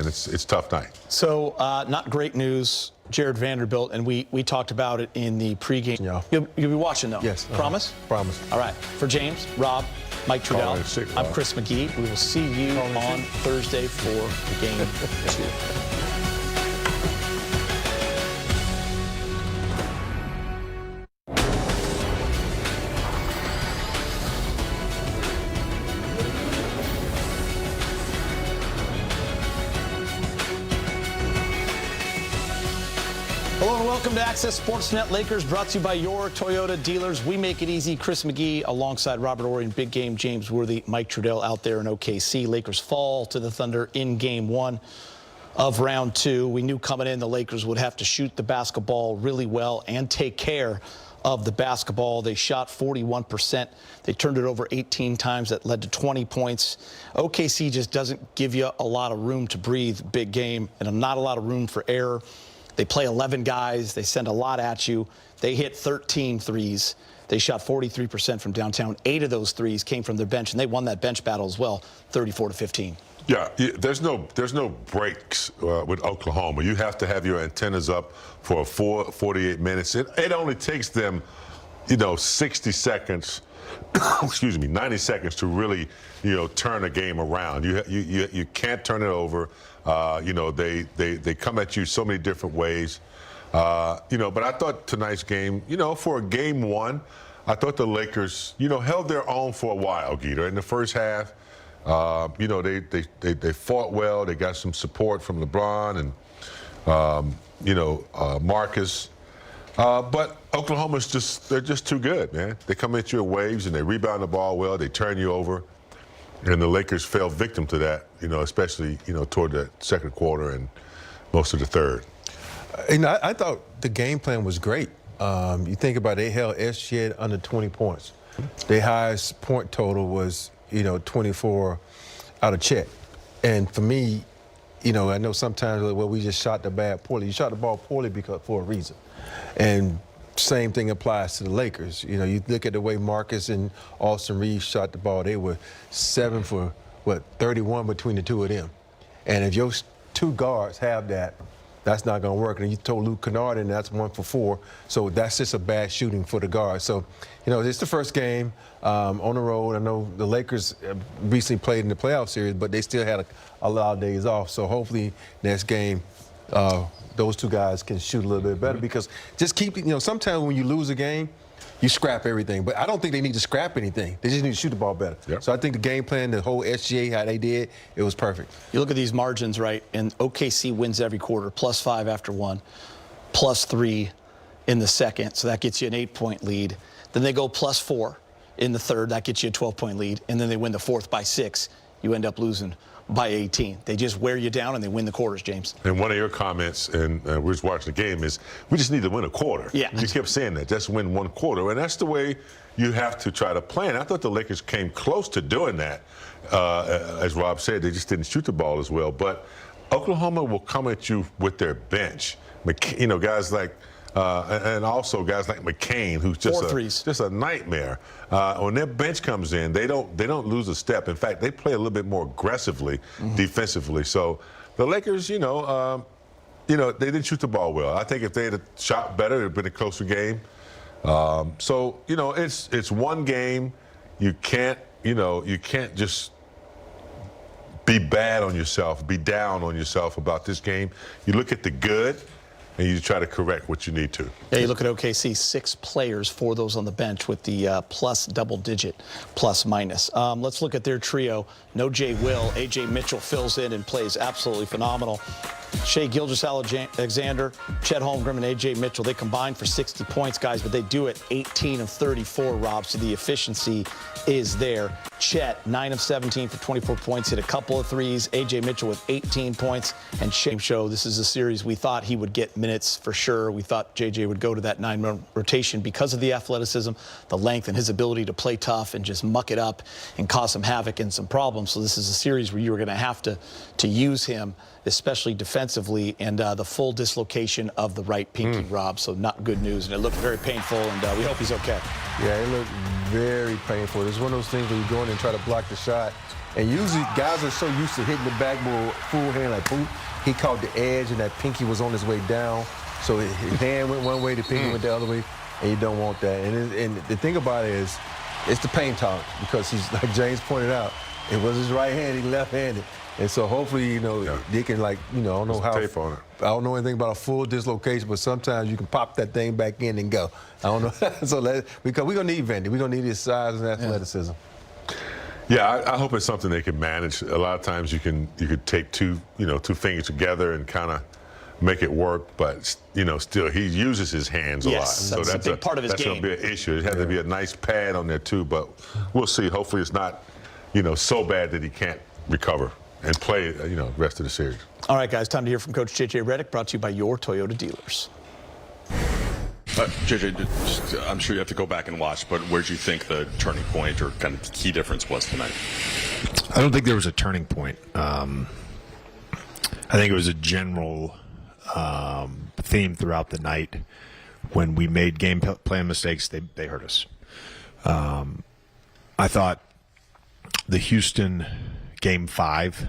man. It's a tough night. So not great news, Jared Vanderbilt, and we talked about it in the pregame. Yeah. You'll be watching, though? Yes. Promise? Promise. All right. For James, Rob, Mike Trudell, I'm Chris McGee. We will see you on Thursday for Game 2. Hello and welcome to Access Sportsnet Lakers, brought to you by your Toyota dealers. We make it easy. Chris McGee alongside Robert Ory and Big Game James Worthy, Mike Trudell out there in OKC. Lakers fall to the Thunder in Game 1 of Round 2. We knew coming in the Lakers would have to shoot the basketball really well and take care of the basketball. They shot 41%. They turned it over 18 times. That led to 20 points. OKC just doesn't give you a lot of room to breathe, Big Game, and not a lot of room for error. They play 11 guys. They send a lot at you. They hit 13 threes. They shot 43% from downtown. 8 of those threes came from their bench, and they won that bench battle as well, 34-15. Yeah, there's no breaks with Oklahoma. You have to have your antennas up for 48 minutes. It only takes them, 60 seconds, excuse me, 90 seconds to really, turn a game around. You can't turn it over. They come at you so many different ways. But I thought tonight's game, for a Game 1, I thought the Lakers, held their own for a while, Geeter. In the first half, they fought well. They got some support from LeBron and, Marcus. But Oklahoma's they're just too good, man. They come at you in waves and they rebound the ball well. They turn you over. And the Lakers fell victim to that, especially, toward the second quarter and most of the third. I thought the game plan was great. You think about it, they held SGA under 20 points. Their highest point total was, 24 out of check. And for me, I know sometimes, we just shot the ball poorly. You shot the ball poorly for a reason. And same thing applies to the Lakers. You look at the way Marcus and Austin Reaves shot the ball. They were 7 for, 31 between the two of them. And if your two guards have that, that's not going to work. And you told Luke Kennard, and that's 1 for 4. So that's just a bad shooting for the guards. So, it's the first game on the road. I know the Lakers recently played in the playoff series, but they still had a lot of days off. So hopefully next game, those two guys can shoot a little bit better, because just keep, sometimes when you lose a game, you scrap everything. But I don't think they need to scrap anything. They just need to shoot the ball better. Yep. So I think the game plan, the whole SGA, how they did, it was perfect. You look at these margins, right, and OKC wins every quarter, +5 after 1, +3 in the second. So that gets you an 8-point lead. Then they go +4 in the third. That gets you a 12-point lead. And then they win the fourth by 6. You end up losing by 18. They just wear you down and they win the quarters, James. And one of your comments, and we were just watching the game, is we just need to win a quarter. Yeah. You kept saying that, just win one quarter. And that's the way you have to try to plan. I thought the Lakers came close to doing that. As Rob said, they just didn't shoot the ball as well. But Oklahoma will come at you with their bench. Guys like, and also guys like McCain, who's just a nightmare. When their bench comes in, they don't lose a step. In fact, they play a little bit more aggressively defensively. So the Lakers, they didn't shoot the ball well. I think if they had shot better, it would have been a closer game. It's one game. You can't just be bad on yourself, be down on yourself about this game. You look at the good, and you try to correct what you need to. Yeah, you look at OKC, 6 players, 4 of those on the bench with the plus double-digit plus-minus. Let's look at their trio. No Jay Will. A.J. Mitchell fills in and plays absolutely phenomenal. Shai Gilgeous-Alexander, Chet Holmgren, and A.J. Mitchell, they combined for 60 points, guys, but they do it 18 of 34, Rob, so the efficiency is there. Chet, 9 of 17 for 24 points, hit a couple of threes. A.J. Mitchell with 18 points. And Shai, this is a series we thought he would get minutes for sure. We thought J.J. would go to that 9-man rotation because of the athleticism, the length, and his ability to play tough and just muck it up and cause some havoc and some problems. So this is a series where you were going to have to use him, especially defensively. defensively, and the full dislocation of the right pinky, Rob. So not good news, and it looked very painful, and we hope he's okay. Yeah, it looked very painful. It's one of those things where you go in and try to block the shot, and usually guys are so used to hitting the backboard full hand like boom. He caught the edge, and that pinky was on his way down. So his hand went one way, the pinky went the other way, and you don't want that. And the thing about it is, it's the pain tolerance, because he's, like James pointed out, it was his right hand, he left-handed. And so hopefully, they can, like, I don't know how. Tape on it. I don't know anything about a full dislocation, but sometimes you can pop that thing back in and go. I don't know. So because we're going to need Vandy. We're going to need his size and athleticism. Yeah, I hope it's something they can manage. A lot of times you could tape two fingers together and kind of make it work, but still he uses his hands a lot. So that's a big part of his that's game. That's going to be an issue. It has to be a nice pad on there too, but we'll see. Hopefully it's not so bad that he can't recover and play the rest of the series. All right, guys, time to hear from Coach J.J. Redick, brought to you by your Toyota dealers. JJ, I'm sure you have to go back and watch, but where do you think the turning point or kind of key difference was tonight? I don't think there was a turning point. I think it was a general theme throughout the night. When we made game plan mistakes, they hurt us. I thought the Houston Game 5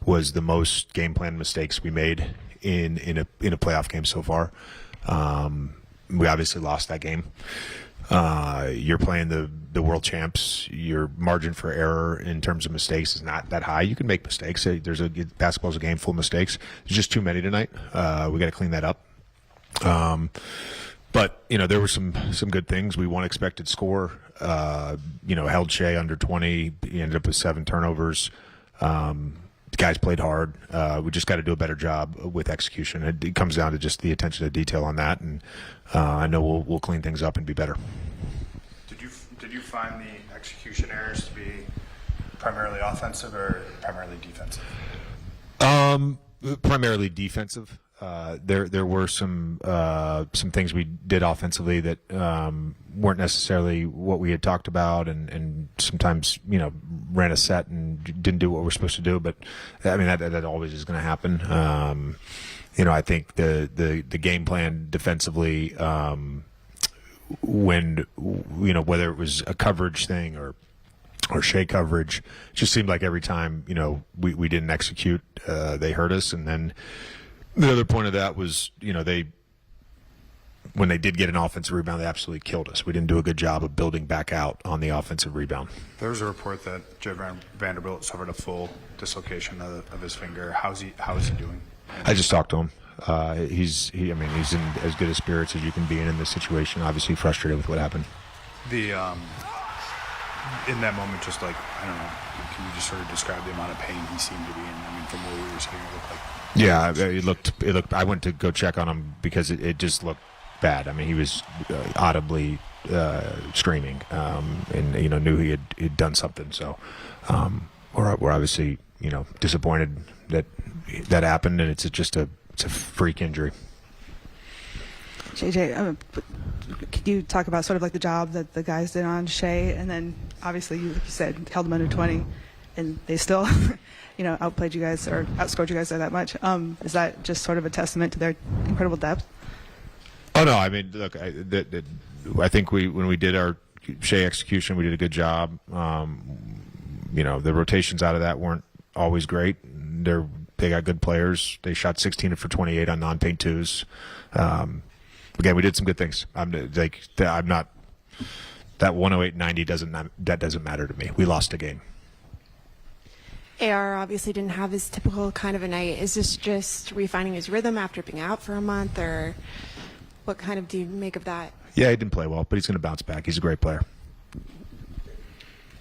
was the most game plan mistakes we made in a playoff game so far. We obviously lost that game. You're playing the world champs. Your margin for error in terms of mistakes is not that high. You can make mistakes. Basketball's a game full of mistakes. There's just too many tonight. We got to clean that up. But there were some good things. We won expected score. Held Shea under 20. He ended up with 7 turnovers. The guys played hard. We just got to do a better job with execution. It comes down to just the attention to detail on that, and I know we'll clean things up and be better. Did you find the execution errors to be primarily offensive or primarily defensive? Primarily defensive. There were some things we did offensively that weren't necessarily what we had talked about, and sometimes ran a set and didn't do what we're supposed to do. But I mean that always is going to happen. I think the game plan defensively, when whether it was a coverage thing or Shea coverage, it just seemed like every time we didn't execute, they hurt us. And then the other point of that was, when they did get an offensive rebound, they absolutely killed us. We didn't do a good job of building back out on the offensive rebound. There was a report that Jed Vanderbilt suffered a full dislocation of his finger. How's he doing? I just talked to him. He's in as good a spirits as you can be in this situation. Obviously frustrated with what happened. In that moment, just like, I don't know, can you just sort of describe the amount of pain he seemed to be in? I mean, from where we were sitting, it looked like. Yeah, it looked. I went to go check on him because it just looked bad. I mean, he was audibly screaming, and knew he had done something. So we're obviously disappointed that happened, and it's a freak injury. JJ, could you talk about sort of like the job that the guys did on Shea, and then obviously like you said, held them under 20, and they still outplayed you guys or outscored you guys by that much. Is that just sort of a testament to their incredible depth? Oh no, I mean, look, I think when we did our Shea execution, we did a good job. The rotations out of that weren't always great. They got good players. They shot 16 for 28 on non-paint twos. Again, we did some good things. I'm not that 108-90 doesn't matter to me. We lost a game. AR obviously didn't have his typical kind of a night. Is this just refining his rhythm after being out for a month, or what kind of do you make of that? Yeah, he didn't play well, but he's going to bounce back. He's a great player.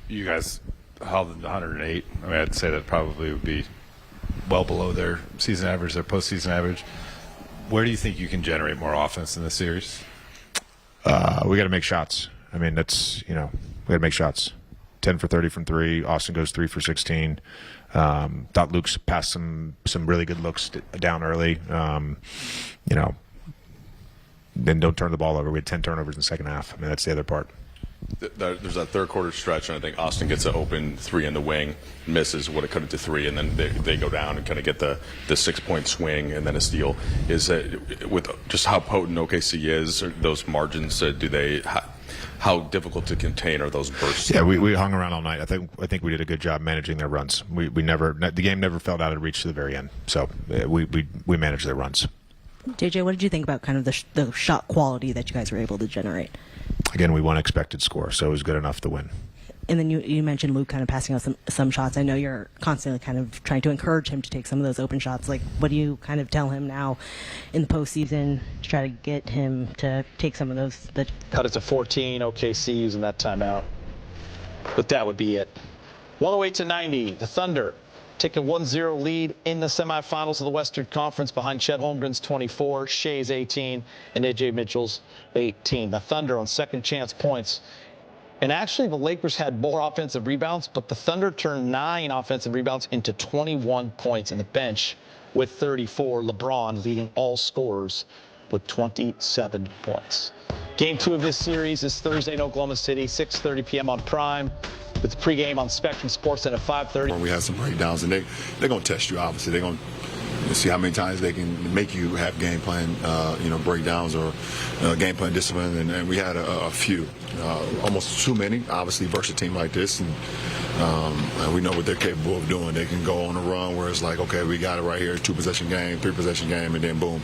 You guys held them to 108. I mean, I'd say that probably would be well below their season average, their postseason average. Where do you think you can generate more offense in this series? We got to make shots. I mean, we got to make shots. 10 for 30 from 3. Austin goes 3 for 16. Thought Luke's passed some really good looks down early. Then don't turn the ball over. We had 10 turnovers in the second half. I mean, that's the other part. There's that third quarter stretch, and I think Austin gets an open three in the wing, misses, would have cut it to three, and then they go down and kind of get the 6-point swing and then a steal. Is that with just how potent OKC is, those margins, how difficult to contain are those bursts? Yeah, we hung around all night. I think we did a good job managing their runs. The game never felt out of reach to the very end. So we managed their runs. JJ, what did you think about kind of the shot quality that you guys were able to generate? Again, we won expected score, so it was good enough to win. And then you mentioned Luke kind of passing out some shots. I know you're constantly kind of trying to encourage him to take some of those open shots. Like, what do you kind of tell him now in the postseason to try to get him to take some of those? Cut it to 14, OKC using that timeout. But that would be it. 108-90, the Thunder take a 1-0 lead in the semifinals of the Western Conference behind Chet Holmgren's 24, Shea's 18, and A.J. Mitchell's 18. The Thunder on second chance points. And actually, the Lakers had more offensive rebounds, but the Thunder turned 9 offensive rebounds into 21 points in the bench with 34. LeBron leading all scorers with 27 points. Game 2 of this series is Thursday in Oklahoma City, 6:30 p.m. on Prime, with the pregame on Spectrum Sports at 5:30. We had some breakdowns, and they're going to test you, obviously. They're going to see how many times they can make you have game plan, breakdowns or game plan discipline. And we had a few, almost too many, obviously, versus a team like this. And we know what they're capable of doing. They can go on a run where it's like, okay, we got it right here, 2-possession game, 3-possession game, and then boom.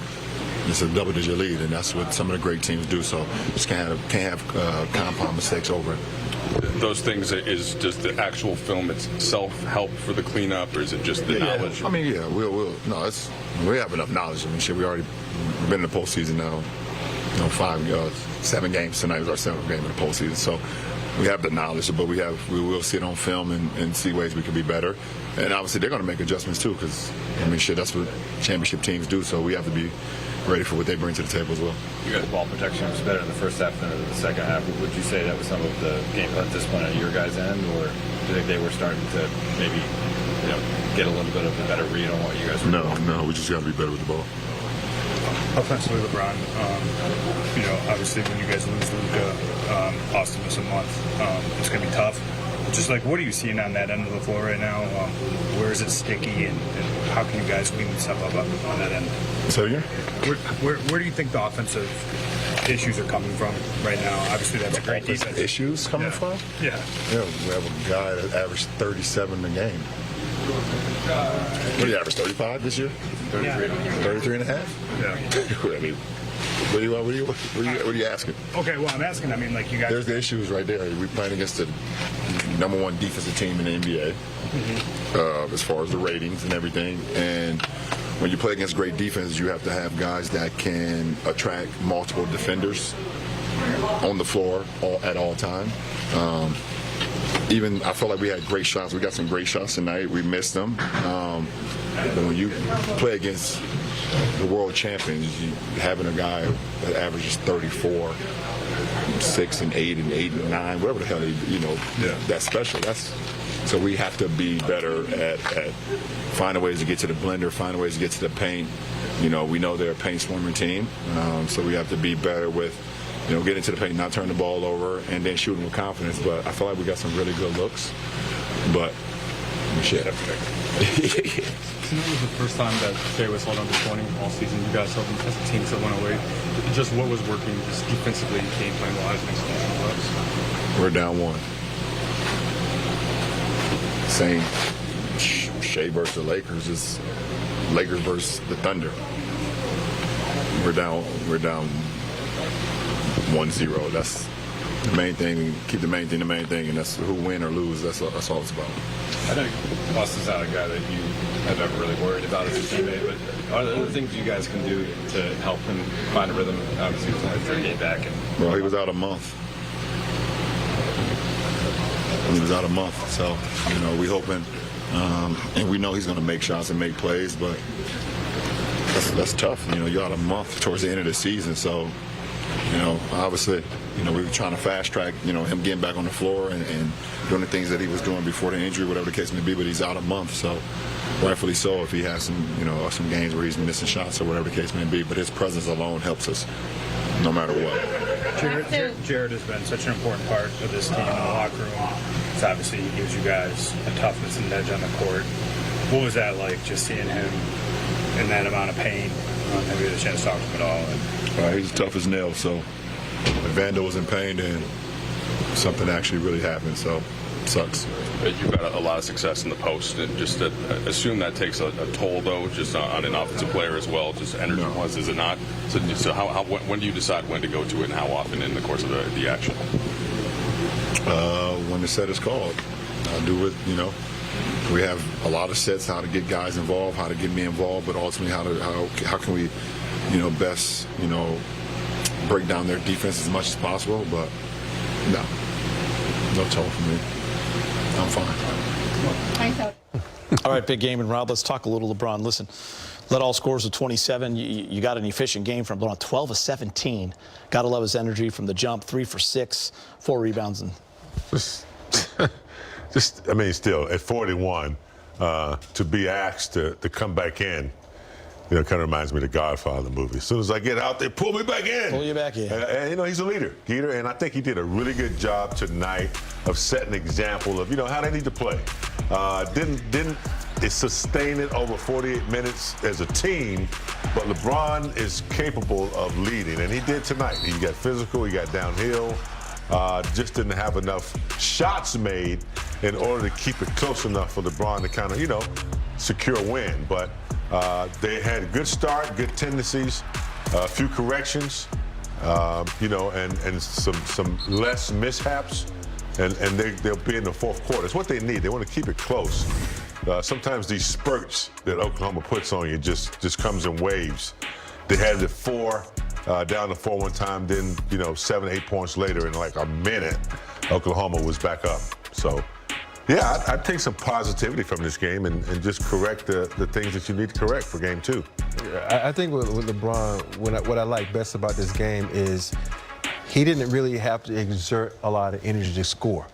It's a double-digit lead, and that's what some of the great teams do. So just can't have compound mistakes over it. Those things, is just the actual film itself help for the cleanup, or is it just the knowledge? I mean, yeah, we have enough knowledge. I mean, shit, we already been in the postseason now. 7 games tonight was our 7th game in the postseason. So we have the knowledge, but we will see it on film and see ways we can be better. And obviously, they're going to make adjustments too, because that's what championship teams do. So we have to be ready for what they bring to the table as well. You guys' ball protection was better in the first half than in the second half. Would you say that was some of the game plan discipline at your guys' end, or do you think they were starting to maybe get a little bit of a better read on what you guys were doing? No, we just got to be better with the ball. Offensively, LeBron, obviously when you guys lose Luka, Austin miss a month, it's going to be tough. Just like, what are you seeing on that end of the floor right now? Where is it sticky, and how can you guys clean stuff up on that end? So yeah, where do you think the offensive issues are coming from right now? Obviously, that's a great defense. Issues coming from? Yeah. Yeah, we have a guy that averaged 37 a game. What do you average, 35 this year? 33 and a half? Yeah. I mean, what are you asking? Okay, well, I'm asking, like you guys... There's the issues right there. We're playing against the #1 defensive team in the NBA, as far as the ratings and everything. And when you play against great defense, you have to have guys that can attract multiple defenders on the floor at all time. Even I felt like we had great shots. We got some great shots tonight. We missed them. But when you play against the world champions, having a guy that averages 34, 6 and 8 and 8 and 9, whatever the hell that's special. So we have to be better at finding ways to get to the blender, finding ways to get to the paint. We know they're a paint swarming team, so we have to be better with get into the paint, not turn the ball over, and then shooting with confidence. But I feel like we got some really good looks. But shit. Tonight was the first time that Shea was held under 20 all season. You guys held them as a team to win away. Just what was working, just defensively, game plan wise, and execution wise? We're down 1. Same. Shea versus the Lakers is Lakers versus the Thunder. We're down 1-0. That's the main thing. Keep the main thing, and that's who win or lose. That's all it's about. I know Austin's not a guy that you have ever really worried about as a teammate, but are there other things you guys can do to help him find a rhythm? Obviously, he's only 3 days back. Well, he was out a month. So, we hoping, and we know he's going to make shots and make plays, but that's tough. You're out a month towards the end of the season, so. Obviously, we were trying to fast track, him getting back on the floor and doing the things that he was doing before the injury, whatever the case may be, but he's out a month, so rightfully so if he has some games where he's missing shots or whatever the case may be, but his presence alone helps us no matter what. Jared has been such an important part of this team in the locker room. It's obviously he gives you guys a toughness and edge on the court. What was that like, just seeing him in that amount of pain? Have you had a chance to talk to him at all? He's tough as nails, so if Vando was in pain, then something actually really happened, so it sucks. You've had a lot of success in the post, and just assume that takes a toll, though, just on an offensive player as well, just energy-wise, is it not? So when do you decide when to go to it, and how often in the course of the action? When the set is called. I do it, we have a lot of sets, how to get guys involved, how to get me involved, but ultimately how can we, best, break down their defense as much as possible. But no toll for me. I'm fine. All right, big game. And Rob, let's talk a little LeBron. Listen, led all scorers of 27. You got an efficient game from LeBron, 12 of 17. Got to love his energy from the jump, 3 for 6, 4 rebounds. And still at 41, to be asked to come back in, kind of reminds me of the Godfather movie. As soon as I get out there, pull me back in. Pull you back in. And, he's a leader, and I think he did a really good job tonight of setting an example of, how they need to play. Didn't sustain it over 48 minutes as a team, but LeBron is capable of leading, and he did tonight. He got physical, he got downhill, just didn't have enough shots made in order to keep it close enough for LeBron to kind of, secure a win. But they had a good start, good tendencies, a few corrections, and some less mishaps, and they'll be in the fourth quarter. It's what they need. They want to keep it close. Sometimes these spurts that Oklahoma puts on you just comes in waves. They had it at 4, down to 4 one time, then 7, 8 points later in like a minute, Oklahoma was back up. So. Yeah, I take some positivity from this game and just correct the things that you need to correct for game 2. I think with LeBron, what I like best about this game is he didn't really have to exert a lot of energy to score.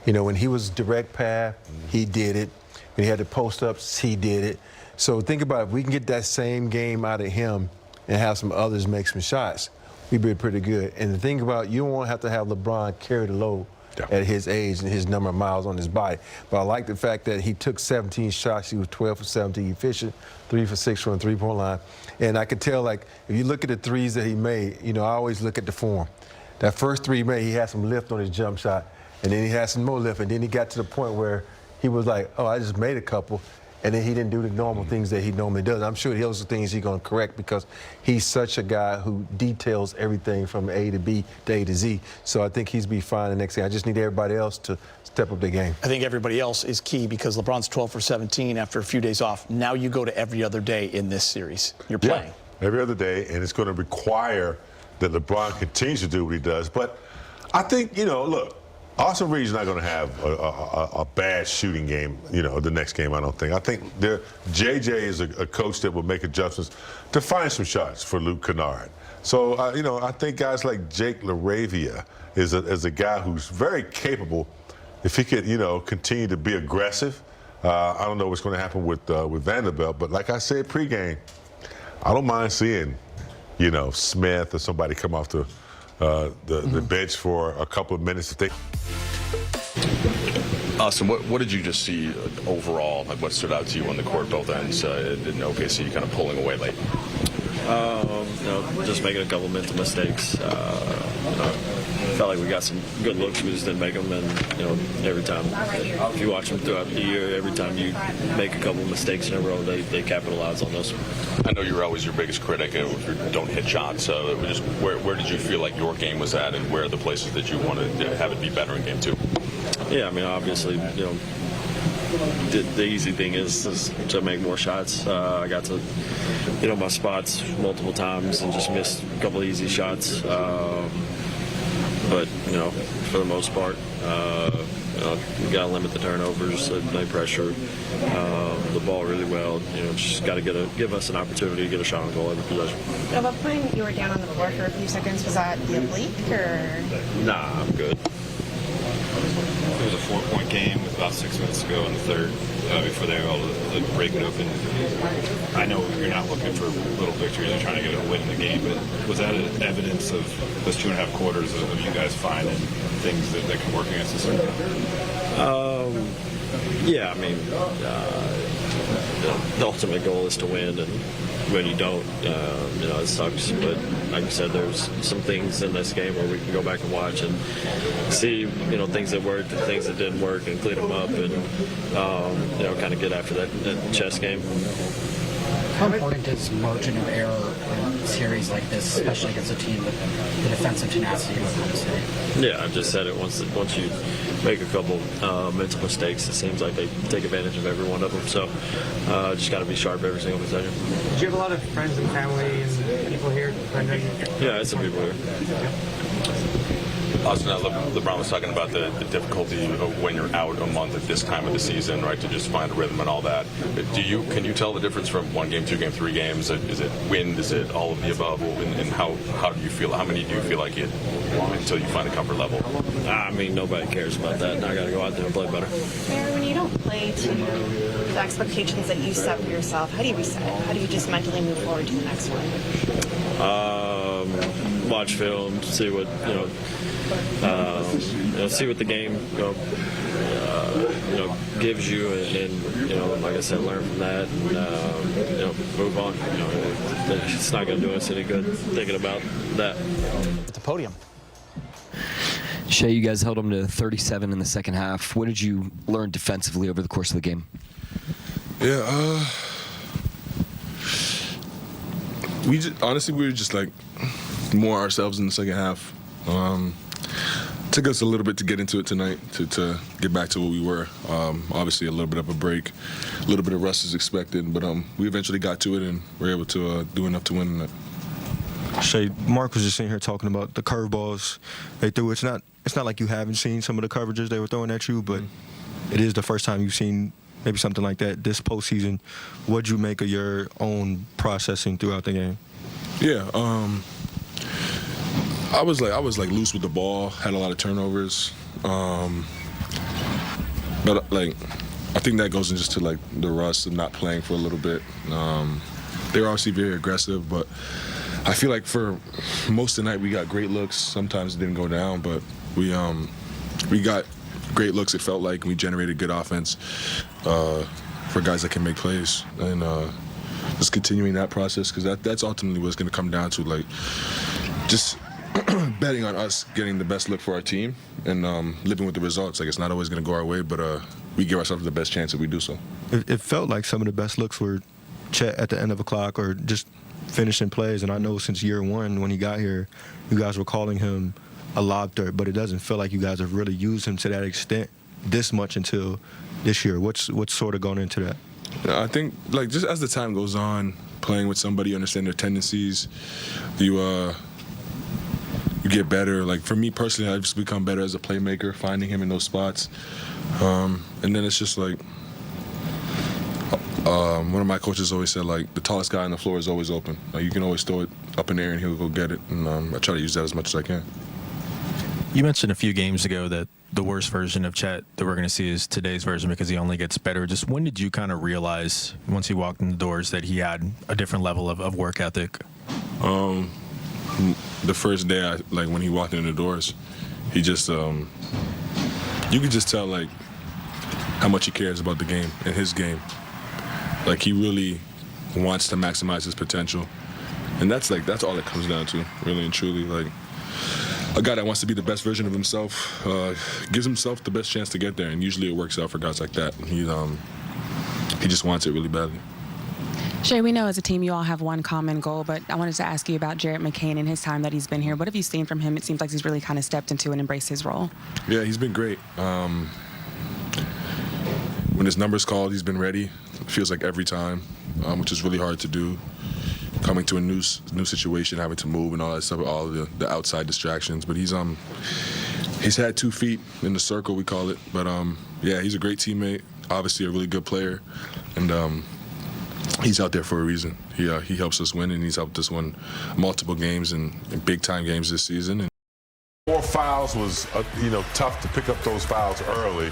When he was direct pass, he did it. When he had the post-ups, he did it. So think about it. If we can get that same game out of him and have some others make some shots, we'd be pretty good. And the thing about, you won't have to have LeBron carry the load at his age and his number of miles on his body. But I like the fact that he took 17 shots. He was 12 for 17 efficient, 3 for 6 from the three-point line. And I could tell, if you look at the threes that he made, I always look at the form. That first 3 he made, he had some lift on his jump shot, and then he had some more lift, and then he got to the point where he was like, oh, I just made a couple, and then he didn't do the normal things that he normally does. I'm sure those are things he's going to correct because he's such a guy who details everything from A to B to A to Z. So I think he's be fine the next game. I just need everybody else to step up their game. I think everybody else is key because LeBron's 12 for 17 after a few days off. Now you go to every other day in this series. You're playing. Yeah, every other day, and it's going to require that LeBron continues to do what he does. But I think, look, Austin Reaves not going to have a bad shooting game, the next game, I don't think. I think JJ is a coach that will make adjustments to find some shots for Luke Kennard. So, I think guys like Jake LaRavia is a guy who's very capable if he could, continue to be aggressive. I don't know what's going to happen with Vanderbilt, but like I said pregame, I don't mind seeing, Smith or somebody come off the bench for a couple of minutes if they. Austin, what did you just see overall? What stood out to you on the court, both ends, in OKC, kind of pulling away late? Just making a couple mental mistakes. Felt like we got some good looks, we just didn't make them. And every time, if you watch them throughout the year, every time you make a couple mistakes in a row, they capitalize on those. I know you're always your biggest critic if you don't hit shots. So just where did you feel like your game was at, and where are the places that you wanted to have it be better in game 2? Yeah, obviously, the easy thing is to make more shots. I got to, my spots multiple times and just missed a couple of easy shots. But, for the most part, you got to limit the turnovers, no pressure, the ball really well. Just got to give us an opportunity to get a shot on goal every possession. At what point you were down on the floor for a few seconds? Was that the oblique or? Nah, I'm good. It was a 4-point game with about 6 minutes to go in the third. before they were able to break it open. I know you're not looking for little victories, you're trying to get a win in the game, but was that evidence of those 2.5 quarters of you guys finding things that can work against us? Yeah, I mean, the ultimate goal is to win, and when you don't, it sucks. But like you said, there's some things in this game where we can go back and watch and see, things that worked and things that didn't work and clean them up and, kind of get after that chess game. How important is margin of error in a series like this, especially against a team with the defensive tenacity of Oklahoma State? Yeah, I just said it. Once you make a couple mental mistakes, it seems like they take advantage of every one of them. So just got to be sharp every single possession. Do you have a lot of friends and family and people here? Yeah, I had some people here. Austin, LeBron was talking about the difficulty of when you're out a month at this time of the season, right, to just find a rhythm and all that. Can you tell the difference from 1 game, 2 game, 3 games? Is it wind? Is it all of the above? And how do you feel? How many do you feel like you until you find a comfort level? I mean, nobody cares about that. I got to go out there and play better. Mayor, when you don't play to the expectations that you set for yourself, how do you reset? How do you just mentally move forward to the next one? Watch film, see what see what the game gives you, and like I said, learn from that, and move on. It's not going to do us any good thinking about that. At the podium. Shea, you guys held them to 37 in the second half. What did you learn defensively over the course of the game? Yeah, we were just like more ourselves in the second half. Took us a little bit to get into it tonight, to get back to what we were. Obviously, a little bit of a break, a little bit of rest is expected, but we eventually got to it and were able to do enough to win tonight. Shay, Mark was just sitting here talking about the curveballs they threw. It's not like you haven't seen some of the coverages they were throwing at you, but it is the first time you've seen maybe something like that this postseason. What'd you make of your own processing throughout the game? Yeah, I was loose with the ball, had a lot of turnovers, but I think that goes into like the rust of not playing for a little bit. They were obviously very aggressive, but I feel like for most of the night we got great looks. Sometimes it didn't go down, but we got great looks. It felt like we generated good offense for guys that can make plays, and just continuing that process, because that's ultimately what it's going to come down to, like just betting on us getting the best look for our team and living with the results. Like, it's not always going to go our way, but we give ourselves the best chance if we do so. It felt like some of the best looks were Chet at the end of a clock or just finishing plays. And I know since year one when he got here, you guys were calling him a lob threat, but it doesn't feel like you guys have really used him to that extent this much until this year. What's sort of gone into that? I think, like, just as the time goes on, playing with somebody, you understand their tendencies, you get better. Like, for me personally, I've just become better as a playmaker, finding him in those spots. And then it's just like, one of my coaches always said, like, the tallest guy on the floor is always open. Like, you can always throw it up in the air and he'll go get it. And I try to use that as much as I can. You mentioned a few games ago that the worst version of Chet that we're going to see is today's version because he only gets better. Just when did you kind of realize, once he walked in the doors, that he had a different level of work ethic? The first day, when he walked in the doors, he just, you could just tell, like, how much he cares about the game and his game. Like, he really wants to maximize his potential. And that's all it comes down to, really and truly. Like, a guy that wants to be the best version of himself gives himself the best chance to get there, and usually it works out for guys like that. He just wants it really badly. Shea, we know as a team you all have one common goal, but I wanted to ask you about Jarrett McCain and his time that he's been here. What have you seen from him? It seems like he's really kind of stepped into and embraced his role. Yeah, he's been great. When his number's called, he's been ready. It feels like every time, which is really hard to do. Coming to a new situation, having to move and all that stuff, all the outside distractions. But he's had 2 feet in the circle, we call it. But yeah, he's a great teammate. Obviously, a really good player, and he's out there for a reason. He helps us win, and he's helped us win multiple games and big time games this season. And 4 fouls was tough to pick up those fouls early.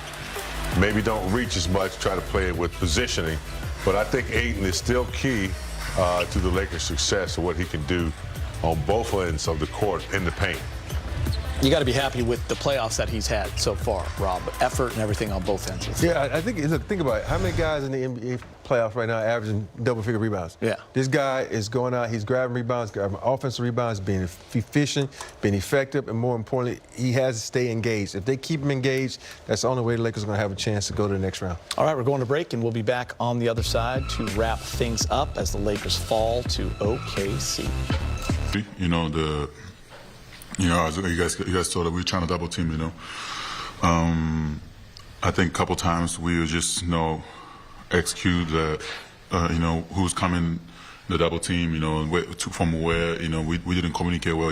maybe don't reach as much, try to play it with positioning. But I think Ayton is still key to the Lakers' success of what he can do on both ends of the court in the paint. You got to be happy with the playoffs that he's had so far, Rob. Effort and everything on both ends. Yeah, I think, look, think about it. How many guys in the NBA playoffs right now are averaging double-figure rebounds? Yeah. This guy is going out, he's grabbing rebounds, grabbing offensive rebounds, being efficient, being effective, and more importantly, he has to stay engaged. If they keep him engaged, that's the only way the Lakers are going to have a chance to go to the next round. All right, we're going to break, and we'll be back on the other side to wrap things up as the Lakers fall to OKC. As you guys saw that we were trying to double team. I think a couple times we would just execute that. Who's coming the double team. From where we didn't communicate well.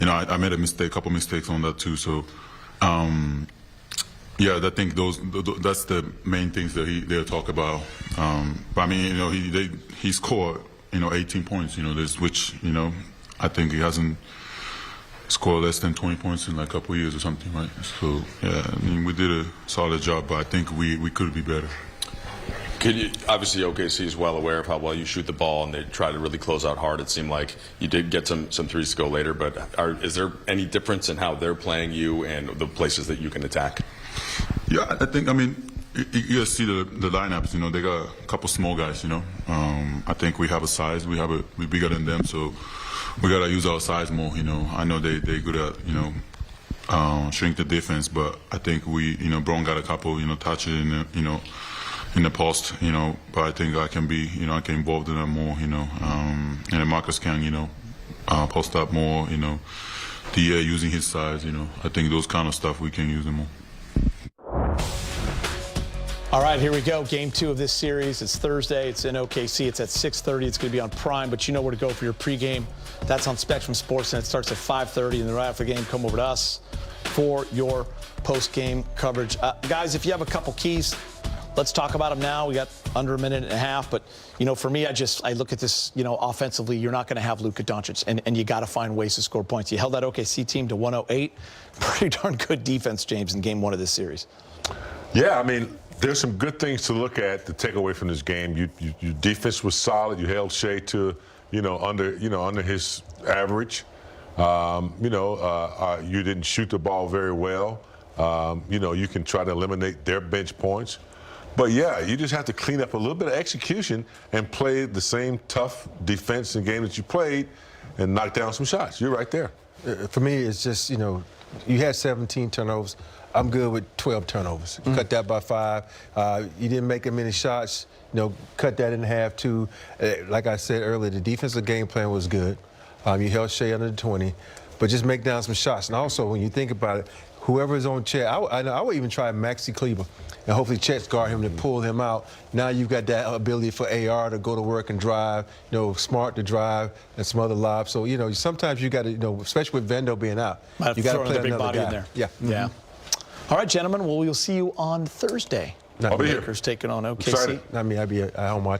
I made a couple mistakes on that too. So. Yeah, I think that's the main things that they'll talk about. But I mean, he scored 18 points. Which I think he hasn't scored less than 20 points in like a couple of years or something, right? So yeah, I mean, we did a solid job, but I think we could be better. Obviously, OKC is well aware of how well you shoot the ball, and they try to really close out hard. It seemed like you did get some threes to go later, but is there any difference in how they're playing you and the places that you can attack? Yeah, I think, you guys see the lineups, they got a couple small guys, I think we have a size, we're bigger than them, so we got to use our size more, I know they're good at, shrink the defense, but I think Braun got a couple, touches in the post, but I think I can be, I can involve in that more, and then Marcus can, post up more, DA using his size, I think those kind of stuff we can use them more. All right, here we go. Game 2 of this series. It's Thursday. It's in OKC. It's at 6:30. It's going to be on Prime, but you know where to go for your pregame. That's on Spectrum Sports, and it starts at 5:30. And then right after the game, come over to us for your post-game coverage. Guys, if you have a couple keys, let's talk about them now. We got under a minute and a half, but for me, I look at this. Offensively, you're not going to have Luka Doncic, and you got to find ways to score points. You held that OKC team to 108. Pretty darn good defense, James, in Game 1 of this series. Yeah, I mean, there's some good things to look at to take away from this game. Your defense was solid. You held Shea to, under his average. You didn't shoot the ball very well. You can try to eliminate their bench points. But yeah, you just have to clean up a little bit of execution and play the same tough defense game that you played and knock down some shots. You're right there. For me, it's just, you had 17 turnovers. I'm good with 12 turnovers. Cut that by 5. You didn't make as many shots. Cut that in half too. Like I said earlier, the defensive game plan was good. You held Shea under the 20, but just make down some shots. And also, when you think about it, whoever is on Chet, I would even try Maxi Kleber, and hopefully Chet's guard him to pull him out. Now you've got that ability for AR to go to work and drive, Smart to drive, and some other lobs. So, sometimes you got to, especially with Vando being out, you got to play big another body guy. in there. Yeah. Yeah. All right, gentlemen. Well, we'll see you on Thursday. I'll be here. Lakers taking on OKC. Excited. I'll be at home watching.